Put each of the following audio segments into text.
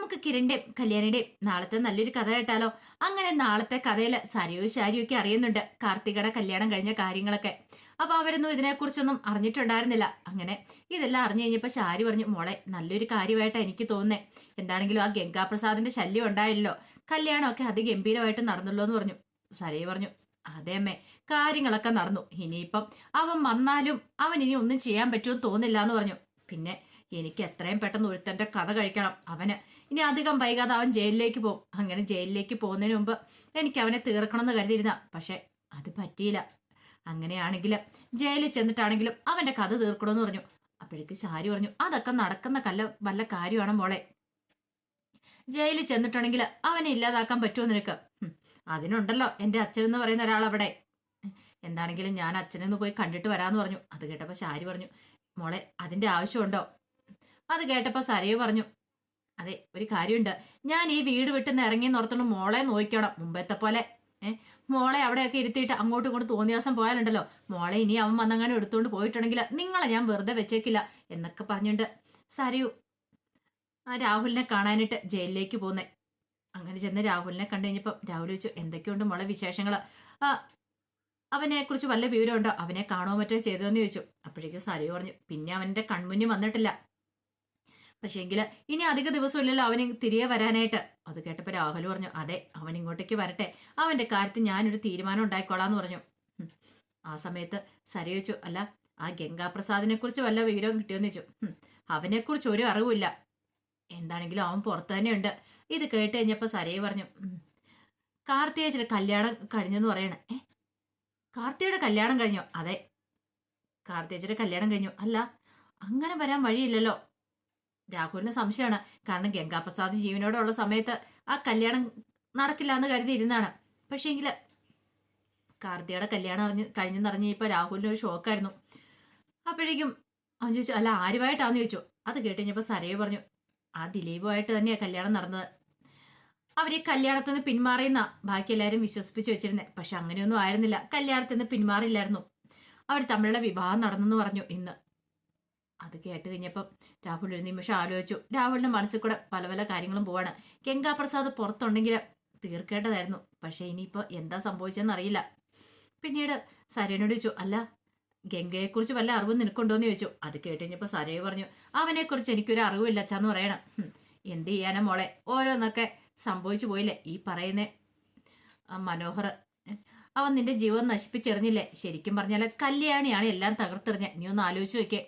നമുക്ക് കിരണിന്റെയും കല്യാണിയുടെയും നാളത്തെ നല്ലൊരു കഥ കേട്ടാലോ? അങ്ങനെ നാളത്തെ കഥയില് സരിയും ശാരിയും ഒക്കെ അറിയുന്നുണ്ട് കാർത്തികയുടെ കല്യാണം കഴിഞ്ഞ കാര്യങ്ങളൊക്കെ. അപ്പൊ അവരൊന്നും ഇതിനെക്കുറിച്ചൊന്നും അറിഞ്ഞിട്ടുണ്ടായിരുന്നില്ല. അങ്ങനെ ഇതെല്ലാം അറിഞ്ഞു കഴിഞ്ഞപ്പോ ശാരി പറഞ്ഞു, മോളെ നല്ലൊരു കാര്യമായിട്ടാ എനിക്ക് തോന്നുന്നേ. എന്താണെങ്കിലും ആ ഗംഗാപ്രസാദിന്റെ ശല്യം ഉണ്ടായില്ലല്ലോ, കല്യാണമൊക്കെ അതിഗംഭീരമായിട്ട് നടന്നല്ലോ എന്ന് പറഞ്ഞു. സരി പറഞ്ഞു, അതെ അമ്മേ, കാര്യങ്ങളൊക്കെ നടന്നു. ഇനിയിപ്പം അവൻ വന്നാലും അവൻ ഇനി ഒന്നും ചെയ്യാൻ പറ്റുമെന്ന് തോന്നില്ല എന്ന് പറഞ്ഞു. പിന്നെ എനിക്ക് എത്രയും പെട്ടെന്ന് ഒരുത്തന്റെ കഥ കഴിക്കണം. അവന് ഇനി അധികം വൈകാതെ അവൻ ജയിലിലേക്ക് പോകും. അങ്ങനെ ജയിലിലേക്ക് പോകുന്നതിന് മുമ്പ് എനിക്ക് അവനെ തീർക്കണം എന്ന് കരുതിയിരുന്ന, പക്ഷെ അത് പറ്റിയില്ല. അങ്ങനെയാണെങ്കിൽ ജയിലിൽ ചെന്നിട്ടാണെങ്കിലും അവന്റെ കഥ തീർക്കണമെന്ന് പറഞ്ഞു. അപ്പോഴേക്ക് ശാരി പറഞ്ഞു, അതൊക്കെ നടക്കുന്ന വല്ല കാര്യമാണ് മോളെ. ജയിലിൽ ചെന്നിട്ടാണെങ്കിൽ അവനെ ഇല്ലാതാക്കാൻ പറ്റുമോ നിനക്ക്? അതിനുണ്ടല്ലോ എന്റെ അച്ഛൻ എന്ന് പറയുന്ന ഒരാൾ അവിടെ. എന്താണെങ്കിലും ഞാൻ അച്ഛനൊന്ന് പോയി കണ്ടിട്ട് വരാന്ന് പറഞ്ഞു. അത് കേട്ടപ്പോ ശാരി പറഞ്ഞു, മോളെ അതിന്റെ ആവശ്യമുണ്ടോ? അത് കേട്ടപ്പോ സരയു പറഞ്ഞു, അതെ, ഒരു കാര്യമുണ്ട്. ഞാൻ ഈ വീട് വിട്ടുന്ന് ഇറങ്ങിയെന്ന് ഓർത്തോണ്ട് മോളെ നോക്കണം. മുമ്പത്തെ പോലെ മോളെ അവിടെയൊക്കെ ഇരുത്തിയിട്ട് അങ്ങോട്ടും ഇങ്ങോട്ടും തോന്നിയാസം പോയാലുണ്ടല്ലോ, മോളെ ഇനി അവൻ വന്നങ്ങനെ എടുത്തുകൊണ്ട് പോയിട്ടുണ്ടെങ്കിൽ നിങ്ങളെ ഞാൻ വെറുതെ വെച്ചേക്കില്ല എന്നൊക്കെ പറഞ്ഞിട്ട് സരയു രാഹുലിനെ കാണാനായിട്ട് ജയിലിലേക്ക് പോന്നേ. അങ്ങനെ ചെന്ന് രാഹുലിനെ കണ്ടു കഴിഞ്ഞപ്പോ രാഹുൽ ചോദിച്ചു, എന്തൊക്കെയുണ്ട് മോളെ വിശേഷങ്ങള്? അവനെ കുറിച്ച് വല്ല വിവരമുണ്ടോ? അവനെ കാണുമോ മറ്റോ ചെയ്തോന്ന് ചോദിച്ചു. അപ്പോഴേക്കും സരയു പറഞ്ഞു, പിന്നെ അവന്റെ കൺമുന്നിൽ വന്നിട്ടില്ല. പക്ഷേങ്കില് ഇനി അധിക ദിവസം ഇല്ലല്ലോ അവന് തിരികെ വരാനായിട്ട്. അത് കേട്ടപ്പോ രാഹുൽ പറഞ്ഞു, അതെ, അവൻ ഇങ്ങോട്ടേക്ക് വരട്ടെ, അവന്റെ കാര്യത്തിൽ ഞാനൊരു തീരുമാനം ഉണ്ടായിക്കോളാന്ന് പറഞ്ഞു. ആ സമയത്ത് സരി ചോദിച്ചു, അല്ല ആ ഗംഗാപ്രസാദിനെ കുറിച്ച് വല്ല വിവരവും കിട്ടിയോന്ന് ചോദിച്ചു. അവനെ കുറിച്ച് ഒരു അറിവില്ല. എന്താണെങ്കിലും അവൻ പുറത്തു തന്നെയുണ്ട്. ഇത് കേട്ട് കഴിഞ്ഞപ്പോ സരയെ പറഞ്ഞു, കാർത്തികേച്ചിയുടെ കല്യാണം കഴിഞ്ഞെന്ന് പറയണേ. കാർത്തികയുടെ കല്യാണം കഴിഞ്ഞോ? അതെ, കാർത്തികേച്ചിയുടെ കല്യാണം കഴിഞ്ഞു. അല്ല, അങ്ങനെ വരാൻ വഴിയില്ലല്ലോ. രാഹുലിന് സംശയമാണ്. കാരണം ഗംഗാപ്രസാദ് ജീവനോടെ ഉള്ള സമയത്ത് ആ കല്യാണം നടക്കില്ല എന്ന് കരുതിയിരുന്നാണ്. പക്ഷേങ്കില് കാർത്തികയുടെ കല്യാണം കഴിഞ്ഞെന്നറിഞ്ഞ് ഇപ്പൊ രാഹുലിന് ഒരു ഷോക്കായിരുന്നു. അപ്പോഴേക്കും അവൻ ചോദിച്ചു, അല്ല ആരുമായിട്ടാന്ന് ചോദിച്ചു. അത് കേട്ടുകഴിഞ്ഞപ്പോ സരയെ പറഞ്ഞു, ആ ദിലീപുമായിട്ട് തന്നെയാ കല്യാണം നടന്നത്. അവർ ഈ കല്യാണത്തിൽ നിന്ന് പിന്മാറിയെന്ന ബാക്കി എല്ലാവരും വിശ്വസിപ്പിച്ച് വെച്ചിരുന്നേ. പക്ഷെ അങ്ങനെയൊന്നും ആയിരുന്നില്ല. കല്യാണത്തിൽ നിന്ന് പിന്മാറില്ലായിരുന്നു. അവർ തമ്മിലുള്ള വിവാഹം നടന്നെന്ന് പറഞ്ഞു ഇന്ന്. അത് കേട്ട് കഴിഞ്ഞപ്പം രാഹുൽ ഒരു നിമിഷം ആലോചിച്ചു. രാഹുലിന്റെ മനസ്സിൽ കൂടെ പല പല കാര്യങ്ങളും പോവാണ്. ഗംഗാപ്രസാദ് പുറത്തുണ്ടെങ്കിൽ തീർക്കേണ്ടതായിരുന്നു. പക്ഷെ ഇനിയിപ്പോ എന്താ സംഭവിച്ചെന്ന് അറിയില്ല. പിന്നീട് സരയനോട് ചോദിച്ചു, അല്ല ഗംഗയെക്കുറിച്ച് വല്ല അറിവും നിനക്കുണ്ടോന്ന് ചോദിച്ചു. അത് കേട്ട് കഴിഞ്ഞപ്പോ സരയ് പറഞ്ഞു, അവനെക്കുറിച്ച് എനിക്കൊരു അറിവില്ല അച്ഛാന്ന് പറയണം. എന്ത് ചെയ്യാനാ മോളെ, ഓരോന്നൊക്കെ സംഭവിച്ചു പോയില്ലേ. ഈ പറയുന്ന മനോഹർ, അവൻ നിന്റെ ജീവൻ നശിപ്പിച്ചെറിഞ്ഞില്ലേ. ശരിക്കും പറഞ്ഞാല് കല്യാണിയാണ് എല്ലാം തകർത്തെറിഞ്ഞ. നീ ഒന്ന് ആലോചിച്ച് നോക്കിയേ.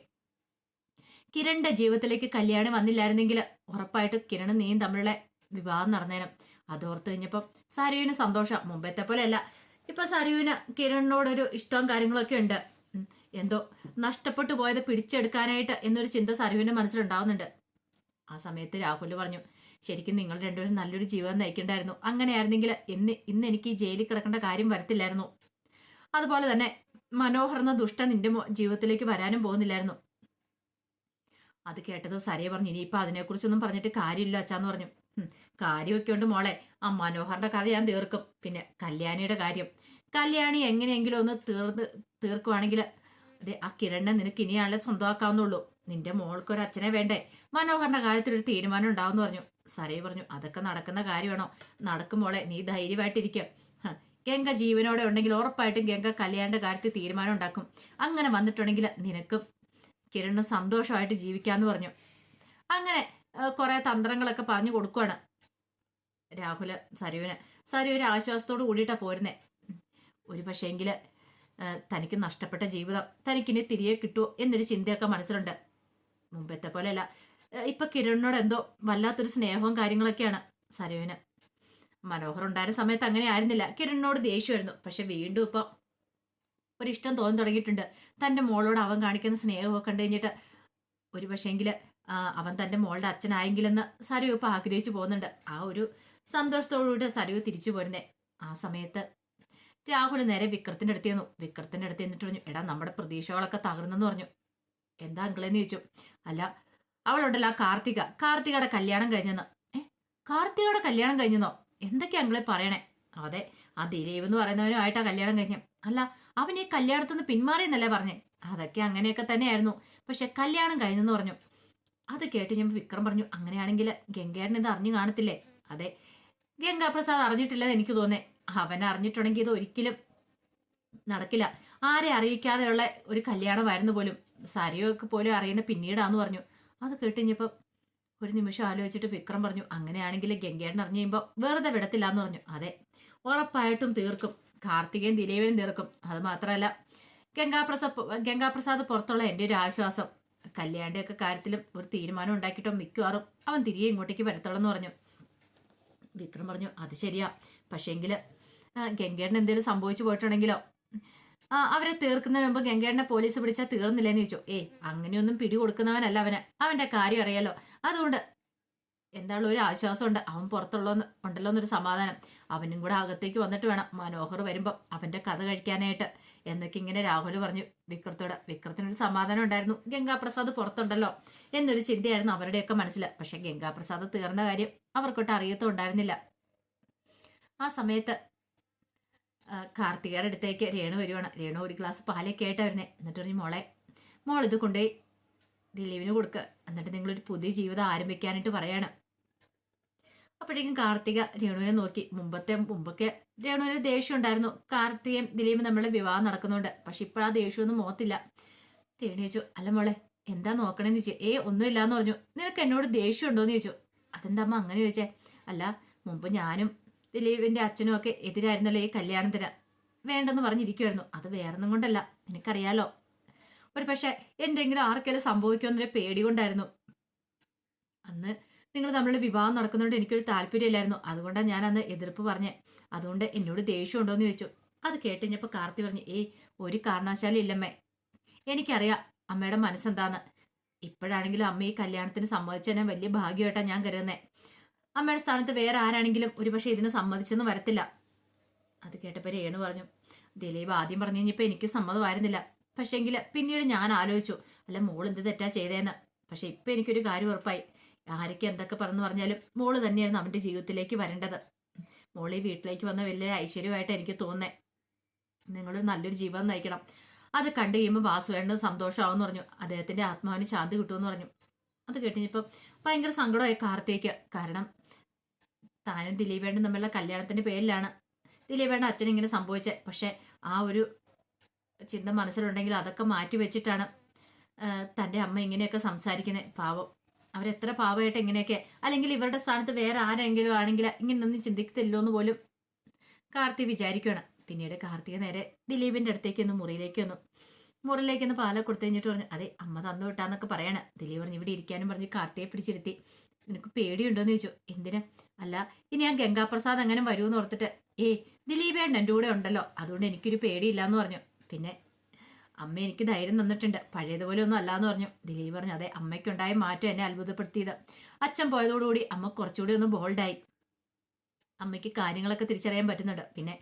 കിരണിന്റെ ജീവിതത്തിലേക്ക് കല്യാണി വന്നില്ലായിരുന്നെങ്കിൽ ഉറപ്പായിട്ട് കിരണും നീയും തമ്മിലുള്ള വിവാഹം നടന്നേനും. അതോർത്ത് കഴിഞ്ഞപ്പം സരയുവിന് സന്തോഷം. മുമ്പത്തെ പോലെ അല്ല, ഇപ്പൊ സരയുവിന് കിരണിനോടൊരു ഇഷ്ടവും കാര്യങ്ങളൊക്കെ ഉണ്ട്. എന്തോ നഷ്ടപ്പെട്ടു പോയത് പിടിച്ചെടുക്കാനായിട്ട് എന്നൊരു ചിന്ത സരയുവിന്റെ മനസ്സിലുണ്ടാവുന്നുണ്ട്. ആ സമയത്ത് രാഹുൽ പറഞ്ഞു, ശരിക്കും നിങ്ങൾ രണ്ടുപേരും നല്ലൊരു ജീവിതം നയിക്കണ്ടായിരുന്നു. അങ്ങനെയായിരുന്നെങ്കിൽ ഇന്ന് എനിക്ക് ഈ ജയിലിൽ കിടക്കേണ്ട കാര്യം വരത്തില്ലായിരുന്നു. അതുപോലെ തന്നെ മനോഹർ എന്ന ദുഷ്ട നിന്റെ ജീവിതത്തിലേക്ക് വരാനും പോകുന്നില്ലായിരുന്നു. അത് കേട്ടതോ സരയെ പറഞ്ഞു, ഇനിയിപ്പൊ അതിനെക്കുറിച്ചൊന്നും പറഞ്ഞിട്ട് കാര്യമില്ല അച്ഛാന്ന് പറഞ്ഞു. കാര്യമൊക്കെ ഉണ്ട് മോളെ. ആ മനോഹറിന്റെ കഥ ഞാൻ തീർക്കും. പിന്നെ കല്യാണിയുടെ കാര്യം, കല്യാണി എങ്ങനെയെങ്കിലും ഒന്ന് തീർക്കുവാണെങ്കിൽ അതെ, ആ കിരണിനെ നിനക്ക് ഇനിയാണല്ലേ സ്വന്തമാക്കാവുന്നുള്ളൂ. നിന്റെ മോൾക്കൊരു അച്ഛനെ വേണ്ടേ. മനോഹറിന്റെ കാര്യത്തിൽ ഒരു തീരുമാനം ഉണ്ടാവുമെന്ന് പറഞ്ഞു. സരയ് പറഞ്ഞു, അതൊക്കെ നടക്കുന്ന കാര്യമാണോ? നടക്കും മോളെ, നീ ധൈര്യമായിട്ടിരിക്കുക. ഗംഗ ജീവനോടെ ഉണ്ടെങ്കിൽ ഉറപ്പായിട്ടും ഗംഗ കല്യാണിന്റെ കാര്യത്തിൽ തീരുമാനം ഉണ്ടാക്കും. അങ്ങനെ വന്നിട്ടുണ്ടെങ്കിൽ നിനക്കും കിരണ് സന്തോഷമായിട്ട് ജീവിക്കാന്ന് പറഞ്ഞു. അങ്ങനെ കുറെ തന്ത്രങ്ങളൊക്കെ പറഞ്ഞു കൊടുക്കുവാണ് രാഹുല് സരുവിന്. സരു ഒരു ആശ്വാസത്തോട് കൂടിയിട്ടാ പോരുന്നേ. ഒരു പക്ഷേങ്കില് തനിക്ക് നഷ്ടപ്പെട്ട ജീവിതം തനിക്കിനി തിരികെ കിട്ടുമോ എന്നൊരു ചിന്തയൊക്കെ മനസ്സിലുണ്ട്. മുമ്പത്തെ പോലെയല്ല, ഇപ്പൊ കിരണിനോട് എന്തോ വല്ലാത്തൊരു സ്നേഹവും കാര്യങ്ങളൊക്കെയാണ് സരുവിന്. മനോഹർ ഉണ്ടായിരുന്ന സമയത്ത് അങ്ങനെ ആയിരുന്നില്ല. കിരണിനോട് ദേഷ്യമായിരുന്നു. പക്ഷെ വീണ്ടും ഇപ്പൊ ഒരിഷ്ടം തോന്നി തുടങ്ങിയിട്ടുണ്ട്. തന്റെ മോളോട് അവൻ കാണിക്കുന്ന സ്നേഹമൊക്കെ കണ്ടു കഴിഞ്ഞിട്ട് ഒരു പക്ഷേങ്കില് അവൻ തന്റെ മോളുടെ അച്ഛനായെങ്കിലെന്ന് സരു ഇപ്പൊ ആഗ്രഹിച്ചു പോകുന്നുണ്ട്. ആ ഒരു സന്തോഷത്തോടുകൂടി സരു തിരിച്ചു പോരുന്നേ. ആ സമയത്ത് രാഹുൽ നേരെ വിക്രത്തിന്റെ അടുത്ത് ചെന്നു. വിക്രത്തിന്റെ അടുത്ത് എന്നിട്ട് പറഞ്ഞു, എടാ നമ്മുടെ പ്രതീക്ഷകളൊക്കെ തകർന്നെന്ന് പറഞ്ഞു. എന്താ അങ്കിളെന്ന് ചോദിച്ചു. അല്ല, അവളുണ്ടല്ലോ ആ കാർത്തികയുടെ കല്യാണം കഴിഞ്ഞെന്ന്. കാർത്തികയുടെ കല്യാണം കഴിഞ്ഞെന്നോ? എന്തൊക്കെയാ അങ്കിളെ പറയണേ? അതെ, ആ ദിലീപ് എന്ന് പറയുന്നവനുമായിട്ടാ കല്യാണം കഴിഞ്ഞ. അല്ല, അവൻ ഈ കല്യാണത്തിൽ നിന്ന് പിന്മാറിയെന്നല്ലേ പറഞ്ഞേ? അതൊക്കെ അങ്ങനെയൊക്കെ തന്നെയായിരുന്നു. പക്ഷെ കല്യാണം കഴിഞ്ഞെന്ന് പറഞ്ഞു. അത് കേട്ട് ഞാൻ വിക്രം പറഞ്ഞു, അങ്ങനെയാണെങ്കിൽ ഗംഗേട്ടൻ ഇത് അറിഞ്ഞു കാണത്തില്ലേ? അതെ, ഗംഗാപ്രസാദ് അറിഞ്ഞിട്ടില്ലെന്ന് എനിക്ക് തോന്നേ. അവൻ അറിഞ്ഞിട്ടുണ്ടെങ്കിൽ ഇത് ഒരിക്കലും നടക്കില്ല. ആരെ അറിയിക്കാതെയുള്ള ഒരു കല്യാണമായിരുന്നു പോലും. സരിയൊക്കെ പോലും അറിയുന്ന പിന്നീടാന്ന് പറഞ്ഞു. അത് കേട്ടുകഴിഞ്ഞപ്പോ ഒരു നിമിഷം ആലോചിച്ചിട്ട് വിക്രം പറഞ്ഞു, അങ്ങനെയാണെങ്കിൽ ഗംഗേട്ടൻ അറിഞ്ഞു കഴിയുമ്പോൾ വെറുതെ വിടത്തില്ല എന്ന് പറഞ്ഞു. അതെ, ഉറപ്പായിട്ടും തീർക്കും. കാർത്തികയും ദിലീപനും തീർക്കും. അത് മാത്രമല്ല, ഗംഗാപ്രസാദ് പുറത്തുള്ള എൻ്റെ ഒരു ആശ്വാസം. കല്യാണിന്റെ ഒക്കെ കാര്യത്തിലും ഒരു തീരുമാനം ഉണ്ടാക്കിയിട്ടോ മിക്കവാറും അവൻ തിരികെ ഇങ്ങോട്ടേക്ക് വരത്തുള്ളൂ എന്ന് പറഞ്ഞു. വിക്രം പറഞ്ഞു, അത് ശരിയാ, പക്ഷേങ്കില് ഗംഗേട്ടൻ എന്തെങ്കിലും സംഭവിച്ചു പോയിട്ടുണ്ടെങ്കിലോ, അവരെ തീർക്കുന്നതിന് മുമ്പ് ഗംഗേട്ടനെ പോലീസ് പിടിച്ചാൽ തീർന്നില്ലേന്ന് ചോദിച്ചു. അങ്ങനെയൊന്നും പിടി കൊടുക്കുന്നവനല്ല അവന്. അവന്റെ കാര്യം അറിയാലോ. അതുകൊണ്ട് എന്താണ് ഒരു ആശ്വാസമുണ്ട്, അവൻ ഉണ്ടല്ലോ എന്നൊരു സമാധാനം. അവനും കൂടെ അകത്തേക്ക് വന്നിട്ട് വേണം മനോഹർ വരുമ്പം അവന്റെ കഥ കഴിക്കാനായിട്ട് എന്നൊക്കെ ഇങ്ങനെ രാഹുൽ പറഞ്ഞു വിക്രത്തോട്. വിക്രത്തിനൊരു സമാധാനം ഉണ്ടായിരുന്നു, ഗംഗാപ്രസാദ് പുറത്തുണ്ടല്ലോ എന്നൊരു ചിന്തയായിരുന്നു അവരുടെയൊക്കെ മനസ്സിൽ. പക്ഷെ ഗംഗാപ്രസാദ് തീർന്ന കാര്യം അവർക്കൊട്ട് അറിയത്തുണ്ടായിരുന്നില്ല. ആ സമയത്ത് കാർത്തികയുടെ അടുത്തേക്ക് രേണു വരുവാണ്. രേണു ഒരു ഗ്ലാസ് പാലൊക്കെ ആയിട്ടാ വരുന്നേ. എന്നിട്ട് പറഞ്ഞു, മോളിത് കൊണ്ടുപോയി ദിലീപിന് കൊടുക്കുക, എന്നിട്ട് നിങ്ങളൊരു പുതിയ ജീവിതം ആരംഭിക്കാനായിട്ട് പറയാണ്. അപ്പോഴേക്കും കാർത്തിക രേണുവിനെ നോക്കി. മുമ്പൊക്കെ രേണുവിന് ദേഷ്യം ഉണ്ടായിരുന്നു, കാർത്തികയും ദിലീപും തമ്മിലുള്ള വിവാഹം നടക്കുന്നുണ്ട്. പക്ഷെ ഇപ്പോഴാ ദേഷ്യമൊന്നും മോത്തില്ല. രേണു ചോദിച്ചു, അല്ല മോളെ എന്താ നോക്കണേന്ന് ചോദിച്ചു. ഒന്നുമില്ലാന്ന് പറഞ്ഞു. നിനക്ക് എന്നോട് ദേഷ്യം ഉണ്ടോന്ന് ചോദിച്ചു. അതെന്താ അമ്മ അങ്ങനെ ചോദിച്ചേ? അല്ല, മുമ്പ് ഞാനും ദിലീപിന്റെ അച്ഛനും ഒക്കെ എതിരായിരുന്നല്ലോ ഈ കല്യാണത്തിന്, വേണ്ടെന്ന് പറഞ്ഞിരിക്കുമായിരുന്നു. അത് വേറൊന്നും കൊണ്ടല്ല, നിനക്കറിയാലോ, ഒരു പക്ഷെ എന്തെങ്കിലും ആർക്കെങ്കിലും സംഭവിക്കുമെന്നൊരു പേടി കൊണ്ടായിരുന്നു. അന്ന് നിങ്ങൾ തമ്മിലുള്ള വിവാഹം നടക്കുന്നതുകൊണ്ട് എനിക്കൊരു താല്പര്യമില്ലായിരുന്നു. അതുകൊണ്ടാണ് ഞാൻ അന്ന് എതിർപ്പ് പറഞ്ഞേ. അതുകൊണ്ട് എന്നോട് ദേഷ്യം ഉണ്ടോയെന്ന് ചോദിച്ചു. അത് കേട്ടുകഴിഞ്ഞപ്പോൾ കാർത്തി പറഞ്ഞു, ഒരു കാരണവശാലും ഇല്ലമ്മേ, എനിക്കറിയാം അമ്മയുടെ മനസ്സെന്താന്ന്. ഇപ്പോഴാണെങ്കിലും അമ്മ ഈ കല്യാണത്തിന് സമ്മതിച്ചതിനെ വലിയ ഭാഗ്യമായിട്ടാണ് ഞാൻ കരുതുന്നേ. അമ്മയുടെ സ്ഥാനത്ത് വേറെ ആരാണെങ്കിലും ഒരുപക്ഷെ ഇതിന് സമ്മതിച്ചെന്ന് വരത്തില്ല. അത് കേട്ടപ്പോൾ രേണു പറഞ്ഞു, ദിലീപ് ആദ്യം പറഞ്ഞു കഴിഞ്ഞപ്പോൾ എനിക്ക് സമ്മതമായിരുന്നില്ല. പക്ഷേങ്കിൽ പിന്നീട് ഞാൻ ആലോചിച്ചു, അല്ല മോൾ എന്ത് തെറ്റാ ചെയ്തേന്ന്. പക്ഷെ ഇപ്പം എനിക്കൊരു കാര്യം ഉറപ്പായി, ആരൊക്കെ എന്തൊക്കെ പറഞ്ഞാലും മോള് തന്നെയായിരുന്നു അവൻ്റെ ജീവിതത്തിലേക്ക് വരേണ്ടത്. മോൾ ഈ വീട്ടിലേക്ക് വന്ന വലിയൊരു ഐശ്വര്യമായിട്ട് എനിക്ക് തോന്നുന്നേ. നിങ്ങളൊരു നല്ലൊരു ജീവിതം നയിക്കണം. അത് കണ്ടു കഴിയുമ്പോൾ വാസുവേണ്ട സന്തോഷമാവെന്ന് പറഞ്ഞു. അദ്ദേഹത്തിന്റെ ആത്മാവിന് ശാന്തി കിട്ടുമെന്ന് പറഞ്ഞു. അത് കേട്ടുകഴിഞ്ഞപ്പം ഭയങ്കര സങ്കടമായി കാർത്തികയ്ക്ക്. കാരണം താനും ദിലീപേണ്ടും തമ്മിലുള്ള കല്യാണത്തിന്റെ പേരിലാണ് ദിലീപേണ്ട അച്ഛൻ ഇങ്ങനെ സംഭവിച്ചത്. പക്ഷെ ആ ഒരു ചിന്ത മനസ്സിലുണ്ടെങ്കിൽ അതൊക്കെ മാറ്റി വെച്ചിട്ടാണ് തൻ്റെ അമ്മ ഇങ്ങനെയൊക്കെ സംസാരിക്കുന്നത്. പാവം, അവരെത്ര പാവമായിട്ട് ഇങ്ങനെയൊക്കെ, അല്ലെങ്കിൽ ഇവരുടെ സ്ഥാനത്ത് വേറെ ആരെങ്കിലും ആണെങ്കിൽ ഇങ്ങനെയൊന്നും ചിന്തിക്കത്തില്ലോ എന്ന് പോലും കാർത്തിക വിചാരിക്കുകയാണ്. പിന്നീട് കാർത്തിക നേരെ ദിലീപിന്റെ അടുത്തേക്ക് ഒന്ന് മുറിയിലേക്ക് ഒന്ന് പാല കൊടുത്തു കഴിഞ്ഞിട്ട് പറഞ്ഞു, അതെ അമ്മ തന്നു വിട്ടാന്നൊക്കെ പറയാണ്. ദിലീപ് പറഞ്ഞു, ഇവിടെ ഇരിക്കാനും പറഞ്ഞ് കാർത്തികയെ പിടിച്ചിരുത്തി. നിനക്ക് പേടിയുണ്ടോന്ന് ചോദിച്ചു. എന്തിനാ? അല്ല, ഇനി ഞാൻ ഗംഗാപ്രസാദ് അങ്ങനെ വരുമെന്ന് ഓർത്തിട്ട്. ദിലീപേണ്ട എൻ്റെ കൂടെ ഉണ്ടല്ലോ, അതുകൊണ്ട് എനിക്കൊരു പേടിയില്ലാന്ന് പറഞ്ഞു. പിന്നെ അമ്മ എനിക്ക് ധൈര്യം തന്നിട്ടുണ്ട്, പഴയതുപോലെ ഒന്നും അല്ലാന്ന് പറഞ്ഞു. ദിലീപ് പറഞ്ഞു, അതെ അമ്മയ്ക്കുണ്ടായ മാറ്റം എന്നെ അത്ഭുതപ്പെടുത്തിയത്. അച്ഛൻ പോയതോടുകൂടി അമ്മ കുറച്ചുകൂടി ഒന്ന് ബോൾഡായി. അമ്മയ്ക്ക് കാര്യങ്ങളൊക്കെ തിരിച്ചറിയാൻ പറ്റുന്നുണ്ട്. പിന്നെ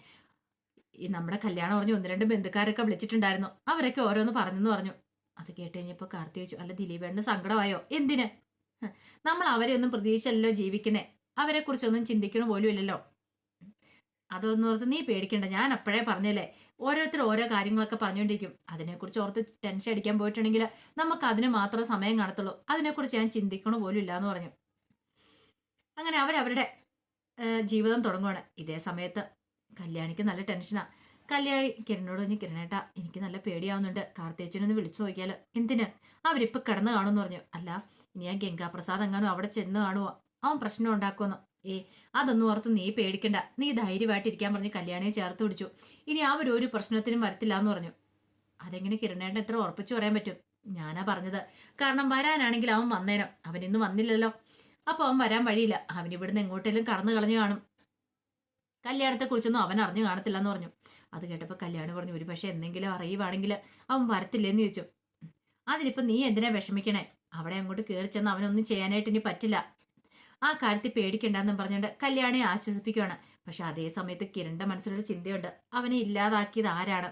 ഈ നമ്മുടെ കല്യാണം പറഞ്ഞു 1-2 ബന്ധുക്കാരൊക്കെ വിളിച്ചിട്ടുണ്ടായിരുന്നു, അവരൊക്കെ ഓരോന്ന് പറഞ്ഞെന്ന് പറഞ്ഞു. അത് കേട്ട് കഴിഞ്ഞപ്പോൾ കാർത്തി ചോദിച്ചു, അല്ല ദിലീപേണ്ണന് സങ്കടമായോ? എന്തിന്? നമ്മൾ അവരെ ഒന്നും പ്രതീക്ഷിച്ചല്ലോ ജീവിക്കുന്നേ, അവരെ കുറിച്ചൊന്നും ചിന്തിക്കണ പോലും ഇല്ലല്ലോ. അതൊന്നും ഓർത്ത് നീ പേടിക്കണ്ട, ഞാൻ അപ്പോഴേ പറഞ്ഞല്ലേ, ഓരോരുത്തർ ഓരോ കാര്യങ്ങളൊക്കെ പറഞ്ഞുകൊണ്ടിരിക്കും. അതിനെക്കുറിച്ച് ഓർത്ത് ടെൻഷൻ അടിക്കാൻ പോയിട്ടുണ്ടെങ്കിൽ നമുക്ക് അതിന് മാത്രമേ സമയം കാണത്തുള്ളൂ. അതിനെക്കുറിച്ച് ഞാൻ ചിന്തിക്കണ പോലും ഇല്ല എന്ന് പറഞ്ഞു. അങ്ങനെ അവരവരുടെ ജീവിതം തുടങ്ങുവാണ്. ഇതേ സമയത്ത് കല്യാണിക്ക് നല്ല ടെൻഷനാ. കല്യാണി കിരണോട് പറഞ്ഞു, കിരണേട്ടാ എനിക്ക് നല്ല പേടിയാവുന്നുണ്ട്, കാർത്തേച്ചനൊന്ന് വിളിച്ചു നോക്കിയാലോ. എന്തിന്? അവരിപ്പോൾ കിടന്ന് കാണുമെന്ന് പറഞ്ഞു. അല്ല, ഇനി ഞാൻ ഗംഗാപ്രസാദ് എങ്ങാനും അവിടെ ചെന്ന് കാണുവോ, അവൻ പ്രശ്നം ഉണ്ടാക്കുമെന്ന്. അതൊന്നും ഓർത്ത് നീ പേടിക്കണ്ട, നീ ധൈര്യമായിട്ടിരിക്കാൻ പറഞ്ഞ് കല്യാണിയെ ചേർത്ത് പിടിച്ചു. ഇനി അവരൊരു പ്രശ്നത്തിനും വരത്തില്ല എന്ന് പറഞ്ഞു. അതെങ്ങനെ കിരണേട്ടൻ എത്ര ഉറപ്പിച്ചു പറയാൻ പറ്റും? ഞാനാ പറഞ്ഞത്, കാരണം വരാനാണെങ്കിൽ അവൻ വന്നേരം. അവൻ ഇന്ന് വന്നില്ലല്ലോ, അപ്പൊ അവൻ വരാൻ വഴിയില്ല. അവൻ ഇവിടുന്ന് എങ്ങോട്ടെങ്കിലും കടന്നു കളഞ്ഞു കാണും, കല്യാണത്തെക്കുറിച്ചൊന്നും അവൻ അറിഞ്ഞു കാണത്തില്ല എന്ന് പറഞ്ഞു. അത് കേട്ടപ്പോൾ കല്യാണി പറഞ്ഞു, ഒരു പക്ഷെ എന്തെങ്കിലും അറിയുവാണെങ്കിൽ അവൻ വരത്തില്ലെന്ന് ചോദിച്ചു. അതിനിപ്പോ നീ എന്തിനാ വിഷമിക്കണേ? അവിടെ അങ്ങോട്ട് കയറി ചെന്ന് അവനൊന്നും ചെയ്യാനായിട്ട് ഇനി പറ്റില്ല, ആ കാര്യത്തിൽ പേടിക്കണ്ടെന്നും പറഞ്ഞുകൊണ്ട് കല്യാണിയെ ആശ്വസിപ്പിക്കുകയാണ്. പക്ഷെ അതേ സമയത്ത് കിരണിന്റെ മനസ്സിലൊരു ചിന്തയുണ്ട്, അവനെ ഇല്ലാതാക്കിയത് ആരാണ്?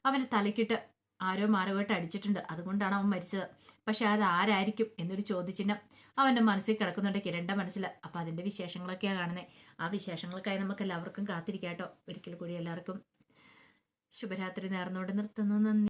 അവന്റെ തലക്കിട്ട് ആരോ മാറുമായിട്ട് അടിച്ചിട്ടുണ്ട്, അതുകൊണ്ടാണ് അവൻ മരിച്ചത്. പക്ഷെ അത് ആരായിരിക്കും എന്നൊരു ചോദ്യചിഹ്നം അവന്റെ മനസ്സിൽ കിടക്കുന്നുണ്ട്, കിരണിന്റെ മനസ്സിൽ. അപ്പൊ അതിന്റെ വിശേഷങ്ങളൊക്കെയാണ് കാണുന്നത്. ആ വിശേഷങ്ങൾക്കായി നമുക്ക് എല്ലാവർക്കും കാത്തിരിക്കാട്ടോ. ഒരിക്കൽ കൂടി എല്ലാവർക്കും ശുഭരാത്രി നേർന്നുകൊണ്ട് നിർത്തുന്നു. നന്ദി.